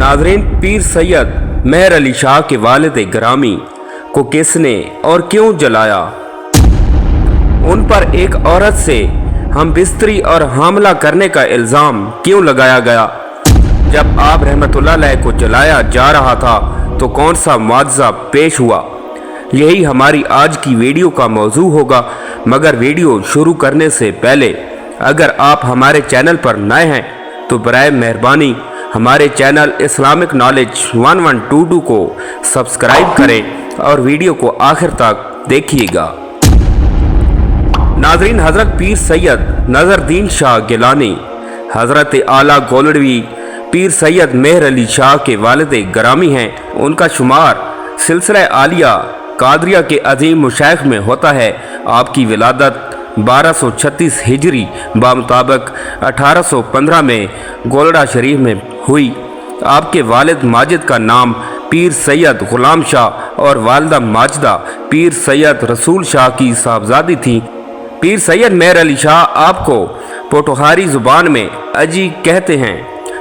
नाज़रीन, पीर सैयद मेहर अली शाह के वालिद ग्रामी को किसने और क्यों जलाया? उन पर एक औरत से हम बिस्तरी और हमला करने का इल्ज़ाम क्यों लगाया गया? जब आप रहमतुल्लाह अलैह को जलाया जा रहा था तो कौन सा मुआवजा पेश हुआ? यही हमारी आज की वीडियो का मौजू होगा। मगर वीडियो शुरू करने से पहले अगर आप हमारे चैनल पर नए हैं तो बराए मेहरबानी हमारे चैनल इस्लामिक नॉलेज 1122 को सब्सक्राइब करें और वीडियो को आखिर तक देखिएगा। नाज़रीन, हज़रत पीर सैयद नज़रुद्दीन शाह गिलानी हज़रत आला गोलड़वी पीर सैयद मेहर अली शाह के वालिद ग्रामी हैं। उनका शुमार सिलसिला आलिया कादरिया के अजीम मुशाइख में होता है। आपकी विलादत 1236 हिजरी बामुताबिक 1815 में गोलड़ा शरीफ में हुई। आपके वालिद माजिद का नाम पीर सैयद गुलाम शाह और वालिदा माजिदा पीर सैयद रसूल शाह की साहबजादी थी। पीर सैयद मेहर अली शाह आपको पोटोहारी ज़ुबान में अजी कहते हैं।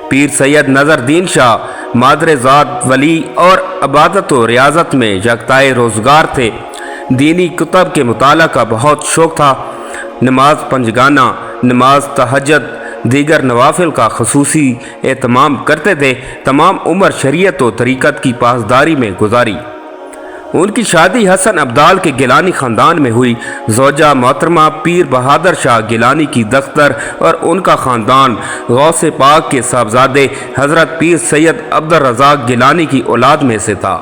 पीर सैयद नज़रुद्दीन शाह मादरेज़ात वली और इबादत व रियाजत में यकताए रोज़गार थे। दीनी कुतब के मुताला का बहुत शौक़ था। नमाज पंजगाना, नमाज तहज्जुद, दीगर नवाफिल का खसूसी एहतमाम करते थे। तमाम उम्र शरीयत व तरीक़त की पासदारी में गुजारी। उनकी शादी हसन अब्दाल के गिलानी ख़ानदान में हुई। ज़ौजा मोहतरमा पीर बहादुर शाह गिलानी की दख्तर और उनका ख़ानदान गौसे पाक के साहबजादे हज़रत पीर सैयद अब्दुल रज़ाक गिलानी की औलाद में से था।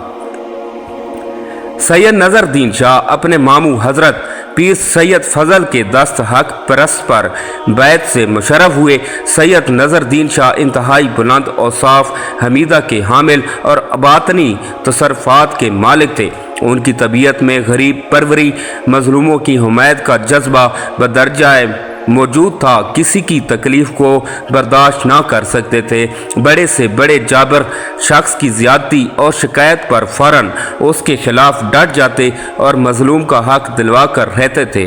सैयद नज़रुद्दीन शाह अपने मामू हज़रत पीर सैयद फजल के दस्त हक परस्त पर बैत से मुशर्रफ हुए। सैयद नज़रुद्दीन शाह इंतहाई बुलंद औसाफ हमीदा के हामिल और बातनी तसर्रुफ़ात के मालिक थे। उनकी तबीयत में गरीब परवरी, मजलूमों की हिमायत का जज्बा बदरजाए मौजूद था। किसी की तकलीफ़ को बर्दाश्त ना कर सकते थे। बड़े से बड़े जाबर शख्स की ज़्यादती और शिकायत पर फ़ौरन उसके खिलाफ डट जाते और मजलूम का हक दिलवा कर रहते थे।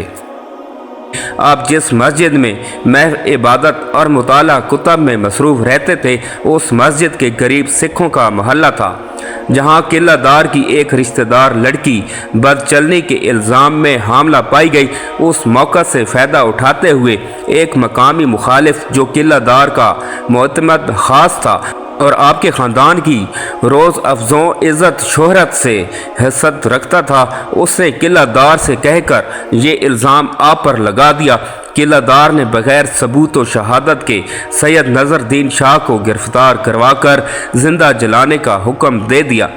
आप जिस मस्जिद में महव इबादत और मुताला कुतब में मसरूफ़ रहते थे उस मस्जिद के करीब सिखों का महल्ला था, जहां किलादार की एक रिश्तेदार लड़की बदचलनी के इल्ज़ाम में हामला पाई गई। उस मौका से फ़ायदा उठाते हुए एक मकामी मुखालिफ जो किलादार का मोतमद ख़ास था और आपके ख़ानदान की रोज़ अफजों इज़्ज़त शोहरत से हसद रखता था, उसने किलादार से कहकर ये इल्ज़ाम आप पर लगा दिया। किलादार ने बग़ैर सबूत व शहादत के सैयद नज़रुद्दीन शाह को गिरफ़्तार करवाकर ज़िंदा जलाने का हुक्म दे दिया।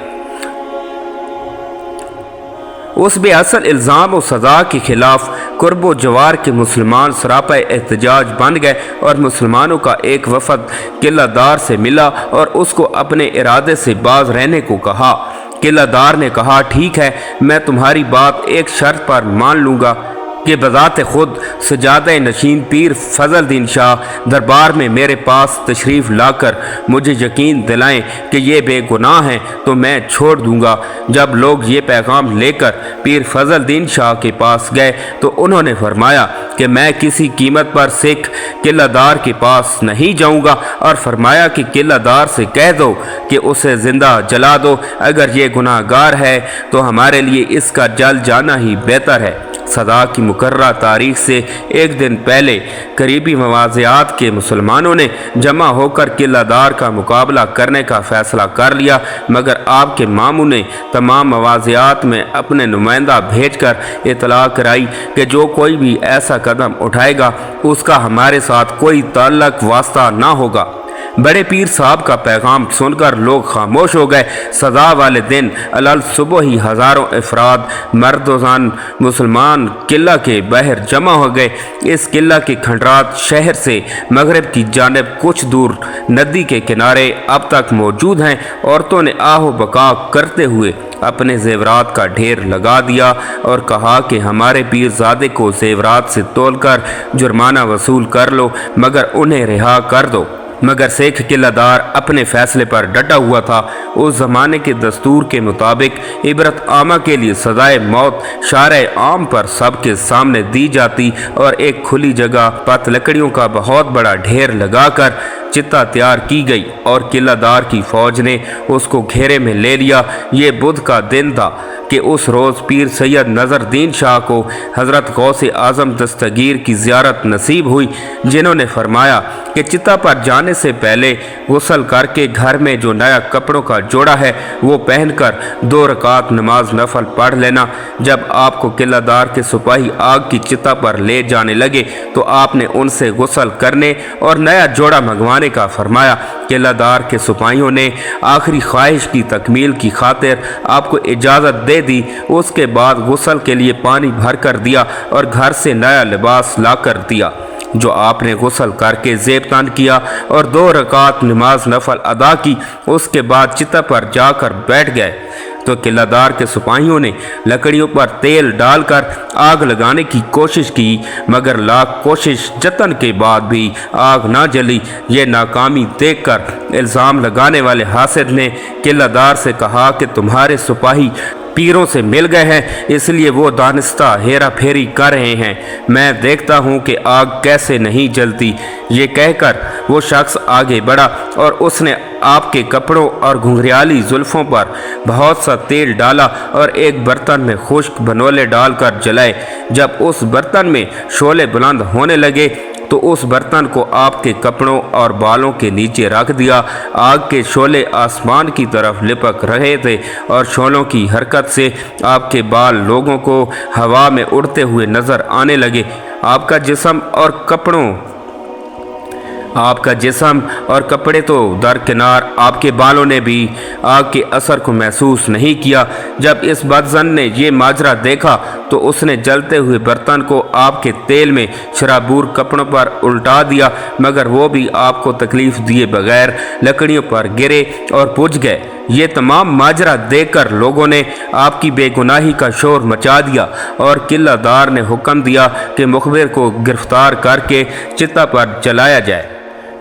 उस बेअसल इल्ज़ाम और सज़ा के ख़िलाफ़ कुर्ब व जवार के मुसलमान सरापा एहतजाज बन गए और मुसलमानों का एक वफ़द किलादार से मिला और उसको अपने इरादे से बाज रहने को कहा। किलादार ने कहा, ठीक है, मैं तुम्हारी बात एक शर्त पर मान लूँगा कि बज़ात खुद सजादा नशीन पीर फजलुद्दीन शाह दरबार में मेरे पास तशरीफ़ लाकर मुझे यकीन दिलाएं कि ये बेगुनाह हैं तो मैं छोड़ दूंगा। जब लोग ये पैगाम लेकर पीर फजलुद्दीन शाह के पास गए तो उन्होंने फरमाया कि मैं किसी कीमत पर सिख किलादार के पास नहीं जाऊंगा और फरमाया कि किलादार से कह दो कि उसे ज़िंदा जला दो। अगर ये गुनाहगार है तो हमारे लिए इसका जल जाना ही बेहतर है। सदा की मुकर्रर तारीख से एक दिन पहले करीबी मवाज़ियात के मुसलमानों ने जमा होकर किलादार का मुकाबला करने का फ़ैसला कर लिया, मगर आपके मामू ने तमाम मवाज़ियात में अपने नुमाइंदा भेजकर इतला कराई कि जो कोई भी ऐसा कदम उठाएगा उसका हमारे साथ कोई ताल्लुक़ वास्ता ना होगा। बड़े पीर साहब का पैगाम सुनकर लोग खामोश हो गए। सदा वाले दिन अलल सुबह ही हज़ारों अफराद मर्द व ज़ान मुसलमान किला के बाहर जमा हो गए। इस किला के खंडरात शहर से मगरब की जानिब कुछ दूर नदी के किनारे अब तक मौजूद हैं। औरतों ने आहो बका करते हुए अपने ज़ेवरात का ढेर लगा दिया और कहा कि हमारे पीरजादे को ज़ेवरात से तोलकर जुर्माना वसूल कर लो, मगर उन्हें रिहा कर दो। मगर शेख किलादार अपने फ़ैसले पर डटा हुआ था। उस ज़माने के दस्तूर के मुताबिक इबरत आमा के लिए सज़ाए मौत शारे आम पर सबके सामने दी जाती और एक खुली जगह पत लकड़ियों का बहुत बड़ा ढेर लगाकर चिता तैयार की गई और किलादार की फौज ने उसको घेरे में ले लिया। ये बुध का दिन था कि उस रोज़ पीर सैयद नज़रुद्दीन शाह को हज़रत गौसे आज़म दस्तगीर की ज़ियारत नसीब हुई, जिन्होंने फरमाया कि चिता पर जाने से पहले गुस्ल करके घर में जो नया कपड़ों का जोड़ा है वो पहनकर 2 रकात नमाज नफल पढ़ लेना। जब आपको किलादार के सिपाही आग की चिता पर ले जाने लगे तो आपने उनसे गुस्ल करने और नया जोड़ा मंगवाने का फरमाया। किलादार के सिपाहियों ने आखिरी ख्वाहिश की तकमील की खातिर आपको इजाज़त दे दी। उसके बाद गुस्ल के लिए पानी भर कर दिया और घर से नया लिबास ला कर दिया जो आपने गुस्ल करके ज़ेबतान किया और 2 रकात नमाज नफल अदा की। उसके बाद चिता पर जाकर बैठ गए तो किलादार के सिपाहियों ने लकड़ियों पर तेल डालकर आग लगाने की कोशिश की, मगर लाख कोशिश जतन के बाद भी आग ना जली। ये नाकामी देखकर इल्ज़ाम लगाने वाले हासिद ने किलादार से कहा कि तुम्हारे सिपाही पीरों से मिल गए हैं, इसलिए वो दानिस्ता हेरा फेरी कर रहे हैं। मैं देखता हूँ कि आग कैसे नहीं जलती। ये कहकर वो शख्स आगे बढ़ा और उसने आपके कपड़ों और घुंघरियाली जुल्फ़ों पर बहुत सा तेल डाला और एक बर्तन में खुश्क बनोले डालकर जलाए। जब उस बर्तन में शोले बुलंद होने लगे तो उस बर्तन को आपके कपड़ों और बालों के नीचे रख दिया। आग के शोले आसमान की तरफ लिपक रहे थे और शोलों की हरकत से आपके बाल लोगों को हवा में उड़ते हुए नज़र आने लगे। आपका जिस्म और कपड़े तो दरकिनार, आपके बालों ने भी आग के असर को महसूस नहीं किया। जब इस बदज़न ने ये माजरा देखा तो उसने जलते हुए बर्तन को आपके तेल में शराबूर कपड़ों पर उल्टा दिया, मगर वो भी आपको तकलीफ़ दिए बगैर लकड़ियों पर गिरे और बुझ गए। ये तमाम माजरा देखकर लोगों ने आपकी बेगुनाही का शोर मचा दिया और किलादार ने हुक्म दिया कि मुखबिर को गिरफ्तार करके चिता पर जलाया जाए।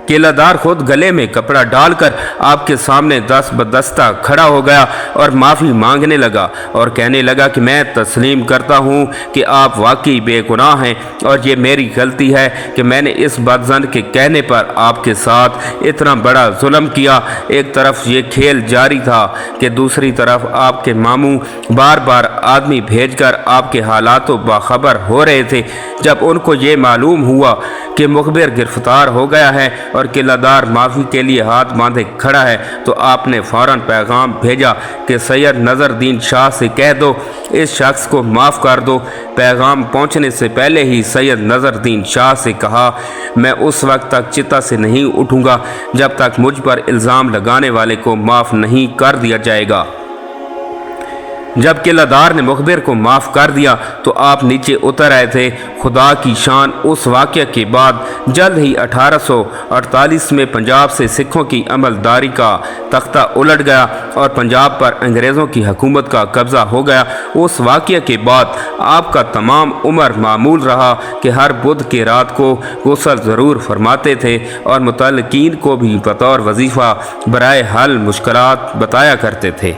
किलादार खुद गले में कपड़ा डालकर आपके सामने दस्त बदस्ता खड़ा हो गया और माफ़ी मांगने लगा और कहने लगा कि मैं तस्लीम करता हूँ कि आप वाकई बेगुनाह हैं और ये मेरी गलती है कि मैंने इस बदज़न के कहने पर आपके साथ इतना बड़ा जुल्म किया। एक तरफ ये खेल जारी था कि दूसरी तरफ आपके मामू बार बार आदमी भेजकर आपके हालातों बाखबर हो रहे थे। जब उनको ये मालूम हुआ कि मुखबिर गिरफ्तार हो गया है और किलादार माफ़ी के लिए हाथ बांधे खड़ा है तो आपने फ़ौरन पैगाम भेजा कि सैयद नज़रुद्दीन शाह से कह दो इस शख्स को माफ़ कर दो। पैगाम पहुंचने से पहले ही सैयद नज़रुद्दीन शाह से कहा, मैं उस वक्त तक चिता से नहीं उठूँगा जब तक मुझ पर इल्ज़ाम लगाने वाले को माफ़ नहीं कर दिया जाएगा। जब किलादार ने मुखबिर को माफ़ कर दिया तो आप नीचे उतर आए थे। खुदा की शान, उस वाक़े के बाद जल्द ही 1848 में पंजाब से सिखों की अमलदारी का तख्ता उलट गया और पंजाब पर अंग्रेज़ों की हुकूमत का कब्ज़ा हो गया। उस वाक़े के बाद आपका तमाम उम्र मामूल रहा कि हर बुध के रात को गुस्ल ज़रूर फरमाते थे और मुतल्लिकीन को भी बतौर वजीफ़ा बराए हल मुश्किलात बताया करते थे।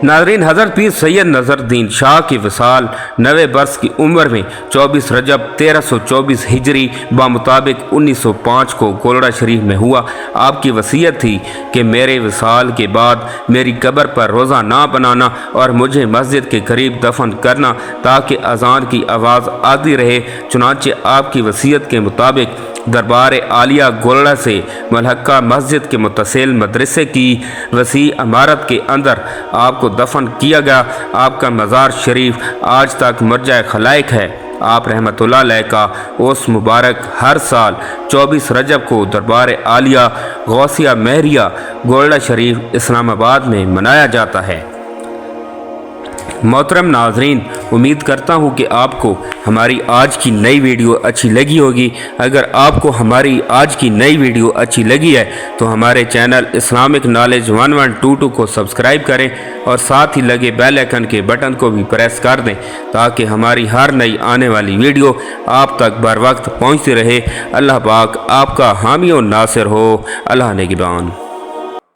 नाज़रीन, हज़रत पीर सैयद नज़रुद्दीन शाह की विसाल 90 बरस की उम्र में 24 रजब 1324 हिजरी बामुताबिक 1905 को गोलड़ा शरीफ में हुआ। आपकी वसीयत थी कि मेरे विसाल के बाद मेरी कब्र पर रोज़ा ना बनाना और मुझे मस्जिद के करीब दफन करना ताकि अज़ान की आवाज़ आती रहे। चुनांचे आपकी वसीयत के मुताबिक दरबार आलिया गोलड़ा से मलहक्का मस्जिद के मुत्तसिल मदरसे की वसी इमारत के अंदर आपको दफन किया गया। आपका मज़ार शरीफ आज तक मरजा खलाइक है। आप रहमतुल्लाह अलैह का उस मुबारक हर साल 24 रजब को दरबार आलिया गौसिया महरिया गोलड़ा शरीफ इस्लामाबाद में मनाया जाता है। मोहतरम नाज़रीन, उम्मीद करता हूँ कि आपको हमारी आज की नई वीडियो अच्छी लगी होगी। अगर आपको हमारी आज की नई वीडियो अच्छी लगी है तो हमारे चैनल इस्लामिक नॉलेज 1122 को सब्सक्राइब करें और साथ ही लगे बेल आइकन के बटन को भी प्रेस कर दें ताकि हमारी हर नई आने वाली वीडियो आप तक बर वक्त पहुँचती रहे। अल्लाह पाक आपका हामी और नासिर हो। अल्लाह निगहबान।